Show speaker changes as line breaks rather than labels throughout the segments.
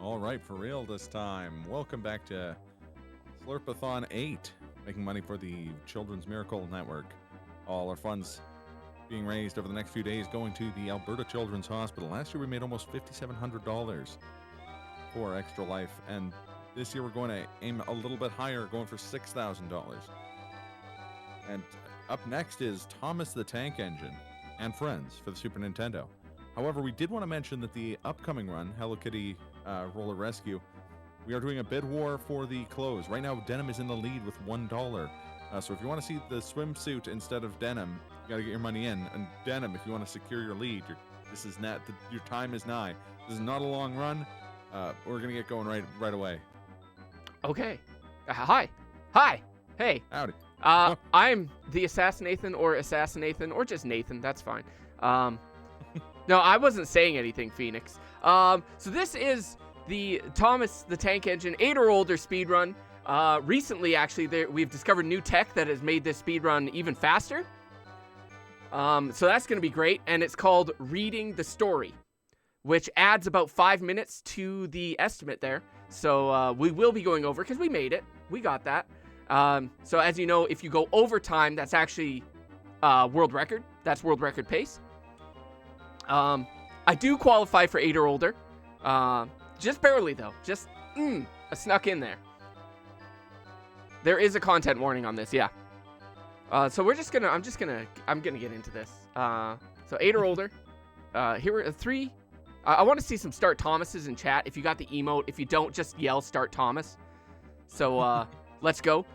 All right, for real this time. Welcome back to Slurpathon 8, making money for the Children's Miracle Network. All our funds being raised over the next few days going to the Alberta Children's Hospital. Last year we made almost $5,700 for Extra Life, and this year we're going to aim a little bit higher, going for $6,000. And up next is Thomas the Tank Engine and Friends for the Super Nintendo. However, we did want to mention that the upcoming run, Hello Kitty Roller Rescue, we are doing a bid war for the clothes. Right now, Denim is in the lead with $1. So if you want to see the swimsuit instead of Denim, you got to get your money in. And Denim, if you want to secure your lead, your time is nigh. This is not a long run. We're gonna get going right away.
Okay. Hi. Hey.
Howdy.
I'm the Assassinathan or just Nathan. That's fine. No, I wasn't saying anything, Phoenix. So this is the Thomas the Tank Engine 8 or older speedrun. Recently, actually, we've discovered new tech that has made this speedrun even faster. So that's going to be great, and it's called Reading the Story, which adds about 5 minutes to the estimate there. So we will be going over, because we made it. We got that. So as you know, if you go over time, that's actually world record. That's world record pace. I do qualify for 8 or older. Just barely, though. Just, I snuck in there. There is a content warning on this, yeah. So I'm gonna get into this. So 8 or older. Here are 3. I want to see some Start Thomases in chat. If you got the emote, if you don't, just yell Start Thomas. So, let's go.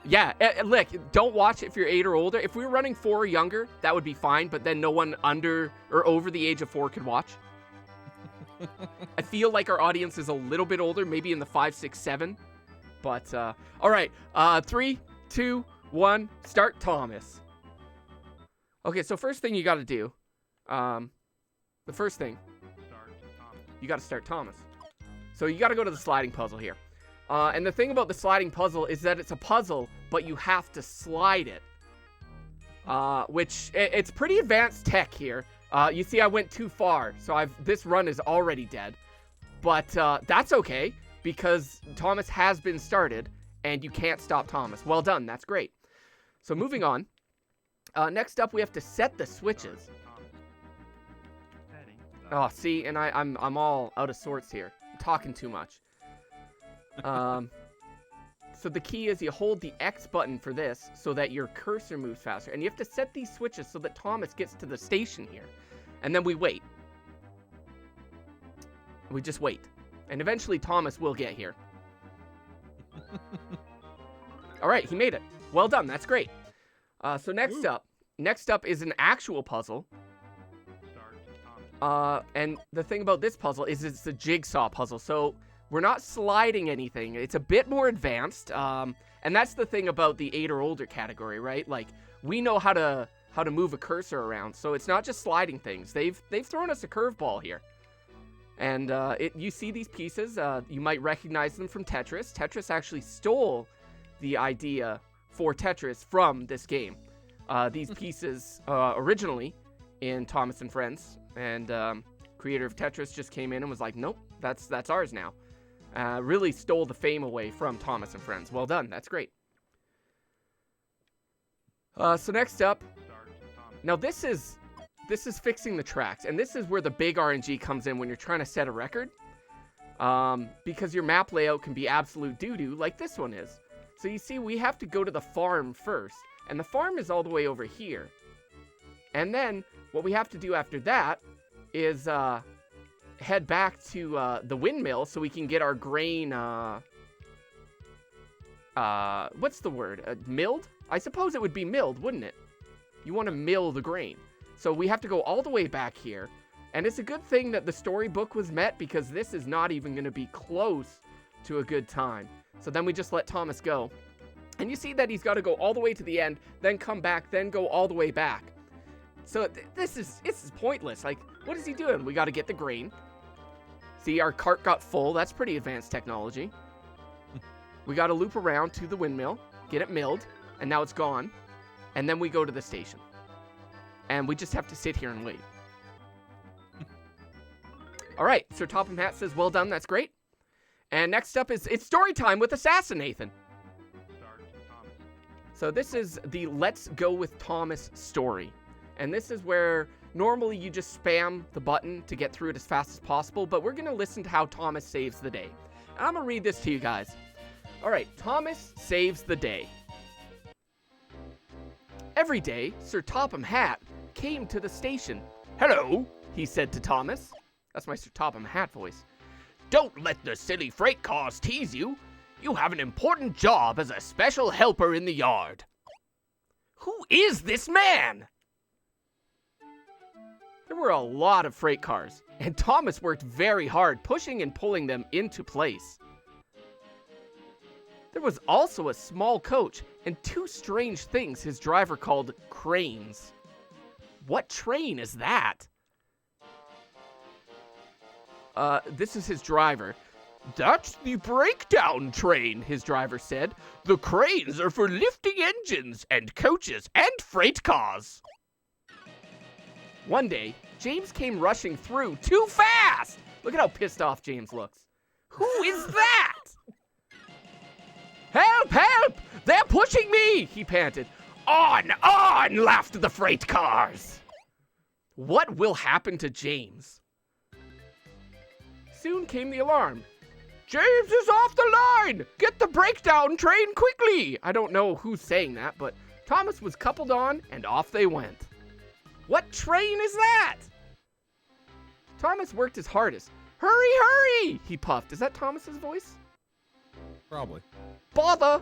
Yeah, look, don't watch if you're 8 or older. If we were running 4 or younger, that would be fine, but then no one under or over the age of 4 could watch. I feel like our audience is a little bit older, maybe in the 5, 6, 7. But, all right, 3, 2, 1, start Thomas. Okay, so first thing you got to do, the first thing, you got to start Thomas. So you got to go to the sliding puzzle here. And the thing about the sliding puzzle is that it's a puzzle, but you have to slide it. Which, it's pretty advanced tech here. You see I went too far, so this run is already dead. But that's okay, because Thomas has been started, and you can't stop Thomas. Well done, that's great. So moving on. Next up, we have to set the switches. Oh, see, and I'm all out of sorts here. I'm talking too much. So the key is you hold the X button for this so that your cursor moves faster. And you have to set these switches so that Thomas gets to the station here. And then we wait. We just wait. And eventually Thomas will get here. All right, he made it. Well done, that's great. So next up is an actual puzzle. And the thing about this puzzle is it's a jigsaw puzzle. So we're not sliding anything. It's a bit more advanced. And that's the thing about the 8 or older category, right? Like, we know how to move a cursor around. So it's not just sliding things. They've thrown us a curveball here. And you see these pieces. You might recognize them from Tetris. Tetris actually stole the idea for Tetris from this game. These pieces originally in Thomas and Friends. And creator of Tetris just came in and was like, nope, that's ours now. Really stole the fame away from Thomas and Friends. Well done. That's great. So next up, now this is fixing the tracks, and this is where the big RNG comes in when you're trying to set a record, because your map layout can be absolute doo-doo like this one is. So you see, we have to go to the farm first, and the farm is all the way over here. And then what we have to do after that is head back to the windmill so we can get our grain, what's the word? Milled? I suppose it would be milled, wouldn't it? You want to mill the grain. So we have to go all the way back here. And it's a good thing that the storybook was met, because this is not even going to be close to a good time. So then we just let Thomas go. And you see that he's got to go all the way to the end, then come back, then go all the way back. So this is pointless. Like, what is he doing? We got to get the grain. See, our cart got full. That's pretty advanced technology. We got to loop around to the windmill, get it milled, and now it's gone. And then we go to the station. And we just have to sit here and wait. All right, Sir Topham Hatt says, well done, that's great. And next up it's story time with Assassin Nathan. So this is the Let's Go with Thomas story. And this is where normally you just spam the button to get through it as fast as possible, but we're going to listen to how Thomas saves the day. And I'm going to read this to you guys. All right, Thomas saves the day. Every day, Sir Topham Hatt came to the station. Hello, he said to Thomas. That's my Sir Topham Hatt voice. Don't let the silly freight cars tease you. You have an important job as a special helper in the yard. Who is this man? There were a lot of freight cars, and Thomas worked very hard pushing and pulling them into place. There was also a small coach and two strange things his driver called cranes. What train is that? This is his driver. That's the breakdown train, his driver said. The cranes are for lifting engines and coaches and freight cars. One day, James came rushing through too fast. Look at how pissed off James looks. Who is that? Help, help! They're pushing me, he panted. On, laughed the freight cars. What will happen to James? Soon came the alarm. James is off the line! Get the breakdown train quickly! I don't know who's saying that, but Thomas was coupled on, and off they went. What train is that? Thomas worked his hardest. Hurry, hurry! He puffed. Is that Thomas's voice?
Probably.
Bother!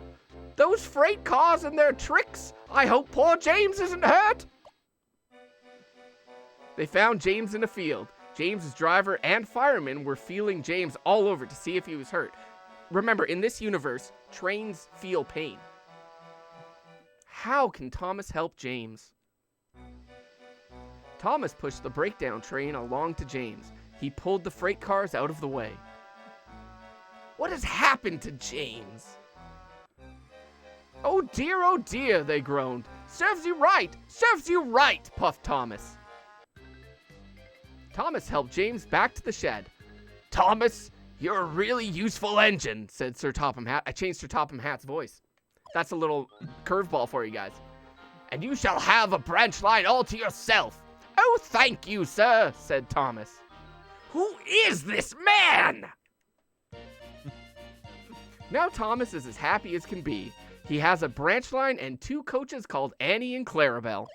Those freight cars and their tricks! I hope poor James isn't hurt! They found James in a field. James's driver and fireman were feeling James all over to see if he was hurt. Remember, in this universe, trains feel pain. How can Thomas help James? Thomas pushed the breakdown train along to James. He pulled the freight cars out of the way. What has happened to James? Oh dear, they groaned. Serves you right, puffed Thomas. Thomas helped James back to the shed. Thomas, you're a really useful engine, said Sir Topham Hatt. I changed Sir Topham Hatt's voice. That's a little curveball for you guys. And you shall have a branch line all to yourself. Oh, thank you, sir, said Thomas. Who is this man? Now Thomas is as happy as can be. He has a branch line and two coaches called Annie and Clarabelle.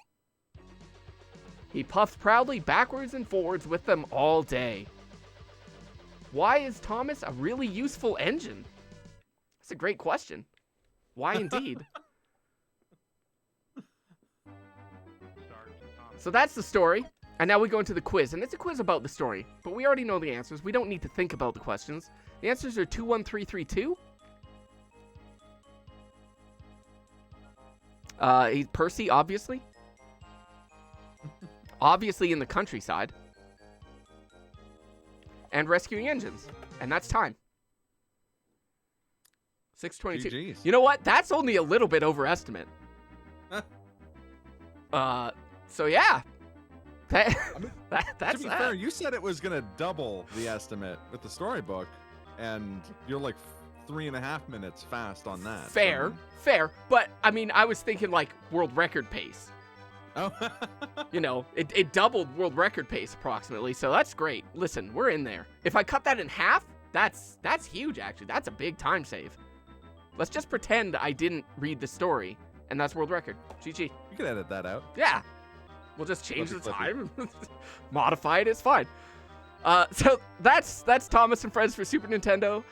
He puffed proudly backwards and forwards with them all day. Why is Thomas a really useful engine? That's a great question. Why indeed? So that's the story. And now we go into the quiz. And it's a quiz about the story. But we already know the answers. We don't need to think about the questions. The answers are 21332. Percy, obviously. Obviously in the countryside. And rescuing engines. And that's time. 6:22.
GG's.
You know what? That's only a little bit overestimate. So yeah. That's
to be fair, you said it was going to double the estimate with the storybook, and you're like 3.5 minutes fast on that.
Fair. But, I mean, I was thinking like world record pace.
Oh.
You know, it doubled world record pace approximately, so that's great. Listen, we're in there. If I cut that in half, that's huge, actually. That's a big time save. Let's just pretend I didn't read the story, and that's world record. GG.
You can edit that out.
Yeah. We'll just change the time. Modify it, it's fine. So that's Thomas and Friends for Super Nintendo.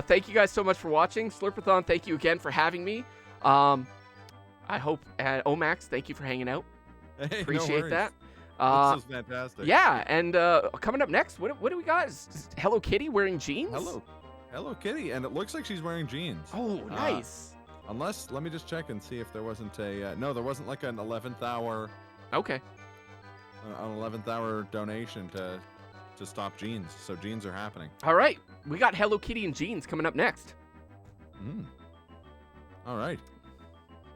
Thank you guys so much for watching. Slurpathon, thank you again for having me. I hope, Omax, thank you for hanging out.
Hey,
Appreciate
no
that.
This is fantastic.
Yeah, and coming up next, what do we got? Is Hello Kitty wearing jeans?
Hello Kitty, and it looks like she's wearing jeans.
Oh, nice.
Unless, let me just check and see if there wasn't a, no, there wasn't like an 11th hour.
Okay.
An 11th hour donation to stop jeans. So jeans are happening.
All right. We got Hello Kitty and jeans coming up next.
All right.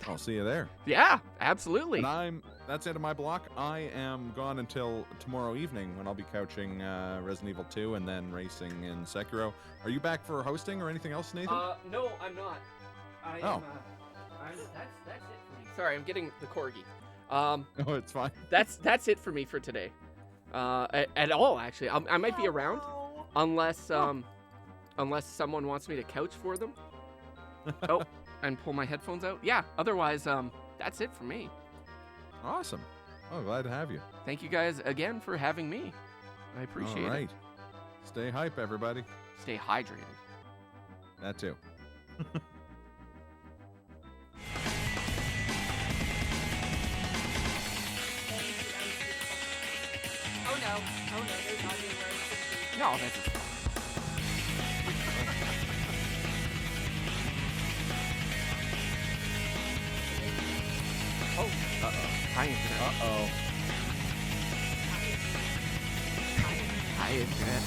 I'll see you there.
Yeah, absolutely.
And that's it of my block. I am gone until tomorrow evening when I'll be couching Resident Evil 2 and then racing in Sekiro. Are you back for hosting or anything else, Nathan?
No, I'm not. That's it for me. Sorry, I'm getting the corgi.
No, it's fine.
That's it for me for today. At all, actually. I might be around unless unless someone wants me to couch for them. Oh, and pull my headphones out. Yeah, otherwise, that's it for me.
Awesome. Oh, glad to have you.
Thank you guys again for having me. I appreciate
All right.
it.
Stay hype, everybody.
Stay hydrated.
That too.
Oh no, there's not anywhere.
No, that's just... Oh, uh-oh. Hi, Internet.
Uh-oh.
Hi, Internet.